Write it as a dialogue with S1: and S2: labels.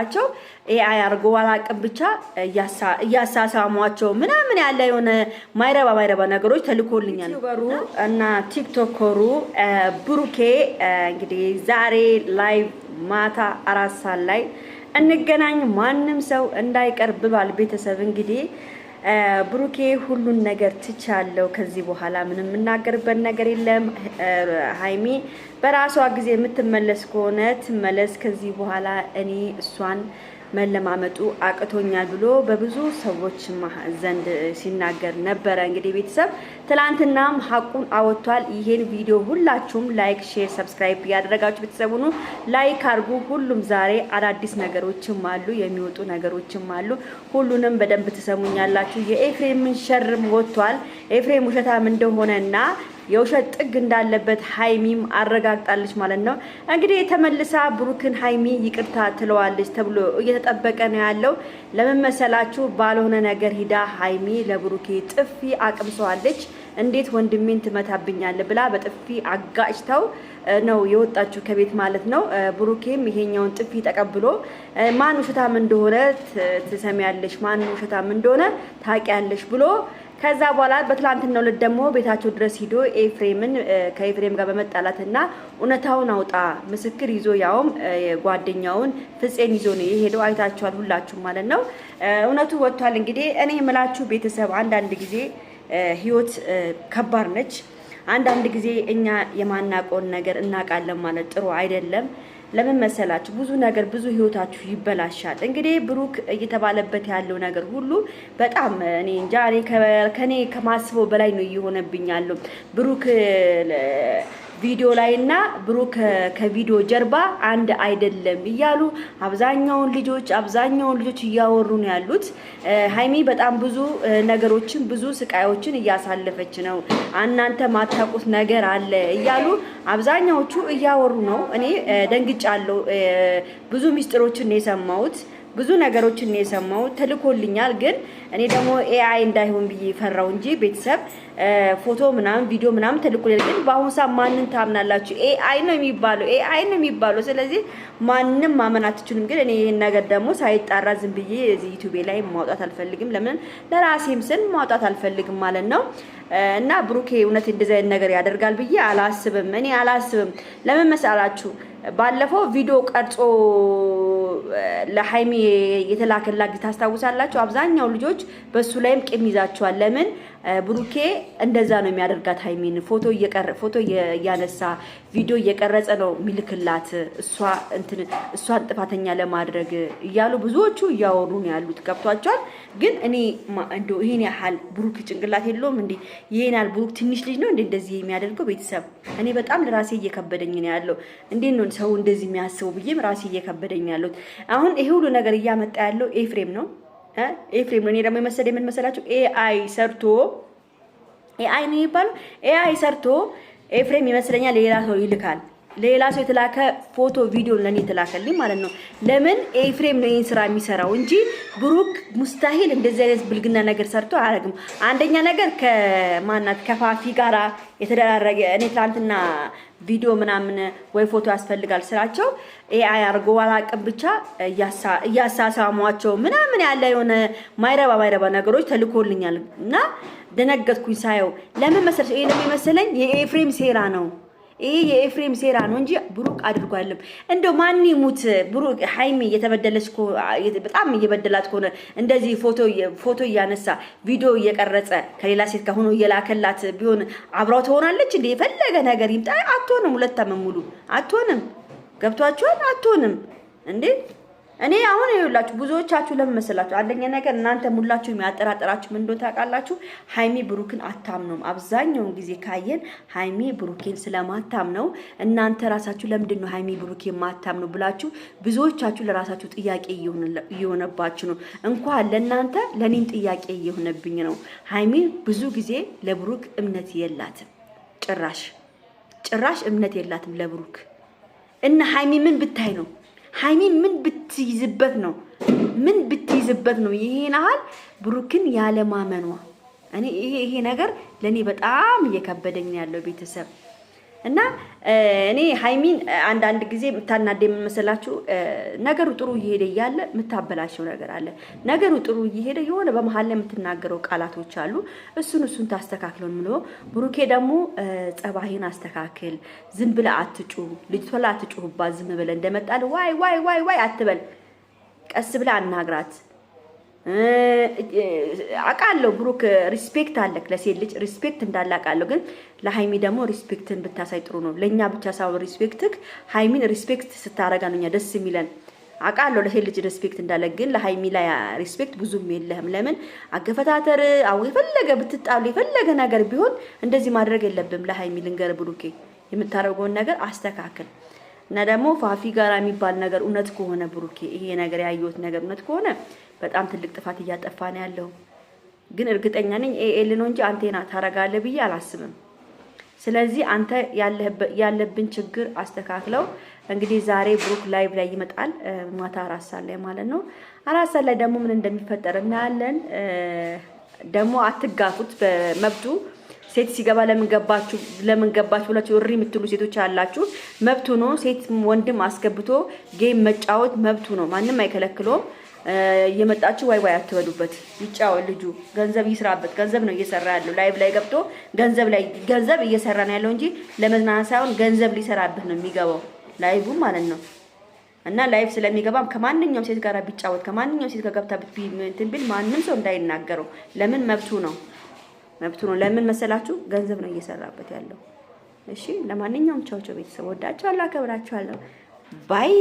S1: አቸው ኤአይ አርጎ አላቀም ብቻ ያሳሳሟቸው ምናምን ያለ የሆነ ማይረባ ነገሮች ተልኮልኛል እና ቲክቶከሩ ብሩኬ እንግዲህ ዛሬ ላይቭ ማታ 4 ሰዓት ላይ እንገናኝ ማንንም ሰው እንዳይቀርብ ባል ቤተሰብ እንግዲህ ብሩኬ ሁሉን ነገር ትቻለው ከዚህ በኋላ ምንም እናገርበት ነገር የለም ሃይሚ በራሷ ጊዜ የምትመለስ ከሆነ ትመለስ ከዚህ በኋላ እኔ እሷን መለማመጡ አቅቶኛል ብሎ በብዙ ሰዎች ዘንድ ሲናገር ነበር እንግዲህ ቤተሰብ ትላንትናም ሐቁን አወጥቷል ይሄን ቪዲዮ ሁላችሁም ላይክ ሼር ሰብስክራይብ ያደረጋችሁ ቤተሰቡኑ ላይክ አድርጉ ሁሉም ዛሬ አዳዲስ ነገሮችም አሉ የሚወጡ ነገሮችም አሉ ሁሉንም በደንብ ተሰሙኛላችሁ የኤፍሬምን ሸርም ወጥቷል ኤፍሬም ውሸታም እንደሆነና የውሸት ጥግ እንዳለበት ሃይሚም አረጋግጣለች ማለት ነው እንግዲህ ተመልሳ ብሩክን ሃይሚ ይቅርታ ትለዋለች ተብሎ እየተጠበቀ ነው ያለው ለምን መሰላችሁ ባልሆነ ነገር ሂዳ ሃይሚ ለብሩኬ ጥፊ አቅምሰዋለች እንዴት ወንድሜን ትመታብኛለ ብላ በጥፊ አጋጭተው ነው የወጣችው ከቤት ማለት ነው ብሩኬም ይሄኛውን ጥፊ ተቀብሎ ማን ውሸታም እንደሆነ ትሰሚያለሽ ማን ውሸታም እንደሆነ ታቂያለሽ ብሎ ከዛ በኋላ በትላንትናው ዕለት ደግሞ ቤታቸው ድረስ ሂዶ ኤፍሬምን ከኤፍሬም ጋር በመጣላትና ኡነታውን አውጣ ምስክር ይዞ ያውም ጓደኛውን ፍፄን ይዞ ነው የሄደው አይታችኋል ሁላችሁ ማለት ነው ኡነቱ ወጥቷል እንግዲህ እኔ የምላችሁ ቤተሰብ አንዳንድ ጊዜ ህይወት ከባድ ነች አንዳንድ ጊዜ እኛ የማናቆን ነገር እናቃለን ማለት ጥሩ አይደለም ለምን መሰላችሁ ብዙ ነገር ብዙ ህይወታችሁ ይበላሻል እንግዲህ ብሩክ እየተባለበት ያለው ነገር ሁሉ በጣም እኔ እንጃ ከኔ ከማስበው በላይ ነው ይሆነብኛል ብሩክ ቪዲዮ ላይና ብሩክ ከቪዲዮ ጀርባ አንድ አይደለም ይያሉ አብዛኛውን ልጆች እያወሩ ነው ያሉት ሃይሚ በጣም ብዙ ነገሮችን ብዙ ስቃዮችን እያሳለፈች ነው እናንተ ማታቁት ነገር አለ ይያሉ አብዛኛዎቹ እያወሩ ነው እኔ ደንግጫለሁ ብዙ ሚስጥሮችን ነው የሰማሁት ብዙ ነገሮችን ነው የሰማው ተልኮልኛል ግን እኔ ደግሞ ኤአይ እንዳይሆን ብዬ ፈራው እንጂ ቤተሰብ ፎቶ ምናምን ቪዲዮ ምናምን ተልኮልኛል ግን በአሁን ሰዓት ማንን ታምናላችሁ ኤአይ ነው የሚባለው ስለዚህ ማንንም ማመን አትችሉም ግን እኔ ይሄን ነገር ደግሞ ሳይጣራ ዝም ብዬ እዚህ ዩቲዩብ ላይ ማውጣት አልፈልግም ለምን ለራሴም ስን ማውጣት አልፈልግም ማለት ነው እና ብሩኬ እውነት እንደዛ አይነት ነገር ያደርጋል ብዬ አላስብም ለምን መሰላችሁ ባለፈው ቪዲዮ ቀርጾ ለሃይሚ የተላከላት ታስታውሳላችሁ አብዛኛው ልጆች በሱ ላይም ቂም ይዛቸዋል ለምን ብሩኬ እንደዛ ነው የሚያደርጋት ሃይሚን ፎቶ ያነሳ ቪዲዮ እየቀረጸ ነው ሚልክላት እሷን ጥፋተኛ ለማድረግ ይያሉ ብዙዎቹ ያወሩ ነው ያሉት ገብቷቸዋል ግን እኔ እንደው ይሄን ያህል ብሩክ ጭንቅላት የለውም እንዴ ይሄን ያህል ብሩክ ትንሽ ልጅ ነው እንደዚህ የሚያደርገው ቤተሰብ እኔ በጣም ለራሴ እየከበደኝ ነው ያለው እንዴ ነው ሰው እንደዚህ የሚያስበው ብዬም ራሴ እየከበደኝ ነው ያለው አሁን ይሄ ሁሉ ነገር እያመጣ ያለው ኤፍሬም ነው እኔ ደግሞ መሰለኝ ምን መሰላችሁ ኤአይ ሰርቶ ኤፍሬም ይመስለኛል ሌላ ሰው ይልካል ሌላ ሰው የተላከ ፎቶ ቪዲዮ ለኔ የተላከልኝ ማለት ነው ለምን ኤፍሬም ነው ይሄን ስራ የሚሰራው እንጂ ብሩክ ሙስታሂል እንደዚህ አይነት ብልግና ነገር ሰርቶ አያረግም አንደኛ ነገር ከፋፊ ጋራ የተደራረገ እኔ ትላንትና ቪዲዮ ምናምን ወይ ፎቶ ያስፈልጋል ስራቸው ኤአይ አርጎ አላቀም ብቻ ያሳሳሟቸው ምናምን ያለ የሆነ ማይረባ ነገሮች ተልኮልኛል እና ደነገጥኩኝ ሳየው ለምን መሰለሽ ይሄ ለምን የኤፍሬም ሴራ ነው ይሄ የኤፍሬም ሴራ ነው እንጂ ብሩክ አድርጎ አይደለም እንደው ማን ይሙት ብሩክ ሃይሚ የተበደለች በጣም እየበደላት ከሆነ እንደዚህ ፎቶ ያነሳ ቪዲዮ እየቀረጸ ከሌላ ሴት ጋር ሆኖ እየላከላት ቢሆን አብራው ትሆናለች እንዴ የፈለገ ነገር ይምጣ አትሆንም ሁለት ዓመት ሙሉ አትሆንም ገብቷችኋል አትሆንም እንዴ እኔ አሁን ይኸውላችሁ ብዙዎቻችሁ ለምን መሰላችሁ አንደኛ ነገር እናንተ ሙላችሁ የሚያጠራጥራችሁ ምን እንደሆነ ታውቃላችሁ ሃይሚ ብሩክን አታምኑም አብዛኛውን ጊዜ ካየን ሃይሚ ብሩክን ስለማታምነው እናንተ ራሳችሁ ለምንድን ነው ሃይሚ ብሩክን ማታምኑ ብላችሁ ብዙዎቻችሁ ለራሳችሁ ጥያቄ እየሆነባችሁ ነው እንኳን ለእናንተ ለኔም ጥያቄ እየሆነብኝ ነው ሃይሚ ብዙ ጊዜ ለብሩክ እምነት የላትም ጭራሽ እምነት የላትም ለብሩክ እና ሃይሚ ምን ብታይ ነው ሃይሚ ምን ብትይዝበት ነው ይሄን አሁን ብሩክን ያለ ማመኗ እኔ ይሄ ነገር ለኔ በጣም እየከበደኝ ያለው ቤተሰብ እና እኔ ሃይሚን አንድ ጊዜ የምታናደኝ መሰላችሁ ነገሩ ጥሩ እየሄደ እያለ የምታበላሸው ነገር አለ። ነገሩ ጥሩ እየሄደ የሆነ በመሀል ላይ የምትናገረው ቃላቶች አሉ። እሱን ታስተካክለው ነው። ብሩኬ ደግሞ ጸባይን አስተካክል፣ ዝም ብለህ አትጩህ፣ ልጅቷ ላይ አትጩህባት። ዝም ብለህ እንደመጣል ዋይ ዋይ ዋይ ዋይ አትበል። ቀስ ብለህ አናግራት። አቃለው ብሩክ ሪስፔክት አለክ ለሴት ልጅ ሪስፔክት እንዳለ አቃለው። ግን ለሃይሚ ደግሞ ሪስፔክትን ብታሳይ ጥሩ ነው። ለኛ ብቻ ሳይሆን ሪስፔክትክ ሃይሚን ሪስፔክት ስታረጋ ነው እኛ ደስ የሚለን። አቃለው ለሴት ልጅ ሪስፔክት እንዳለ፣ ግን ለሃይሚ ላይ ሪስፔክት ብዙም የለህም። ለምን አገፈታተር አው የፈለገ ብትጣሉ የፈለገ ነገር ቢሆን እንደዚህ ማድረግ የለብም። ለሃይሚ ልንገር ብሩኬ የምታረገውን ነገር አስተካክል። እና ደግሞ ፋፊ ጋራ የሚባል ነገር እውነት ከሆነ ብሩኬ ይሄ ነገር ያየሁት ነገር እውነት ከሆነ በጣም ትልቅ ጥፋት እያጠፋ ነው ያለው። ግን እርግጠኛ ነኝ ኤኤል ነው እንጂ አንቴና ታረጋለህ ብዬ አላስብም። ስለዚህ አንተ ያለብን ችግር አስተካክለው። እንግዲህ ዛሬ ብሩክ ላይቭ ላይ ይመጣል ማታ 4 ሰዓት ላይ ማለት ነው። 4 ሰዓት ላይ ደግሞ ምን እንደሚፈጠር እናያለን። ደግሞ አትጋፉት በመብቱ። ሴት ሲገባ ለምን ገባችሁ ብላችሁ እሪ የምትሉ ሴቶች አላችሁ። መብቱ ነው። ሴት ወንድም አስገብቶ ጌም መጫወት መብቱ ነው። ማንም አይከለክለውም። እየመጣችሁ ዋይ ዋይ አትበሉበት። ይጫወት ልጁ፣ ገንዘብ ይስራበት። ገንዘብ ነው እየሰራ ያለው። ላይቭ ላይ ገብቶ ገንዘብ እየሰራ ነው ያለው እንጂ ለመዝናናት ሳይሆን ገንዘብ ሊሰራበት ነው የሚገባው ላይቭ ማለት ነው። እና ላይቭ ስለሚገባም ከማንኛውም ሴት ጋር ቢጫወት ከማንኛውም ሴት ጋር ገብታ እንትን ቢል ማንም ሰው እንዳይናገረው። ለምን መብቱ ነው። ለምን መሰላችሁ? ገንዘብ ነው እየሰራበት ያለው። እሺ፣ ለማንኛውም ቻው ቤተሰብ፣ ወዳችኋለሁ፣ አከብራችኋለሁ። ባይ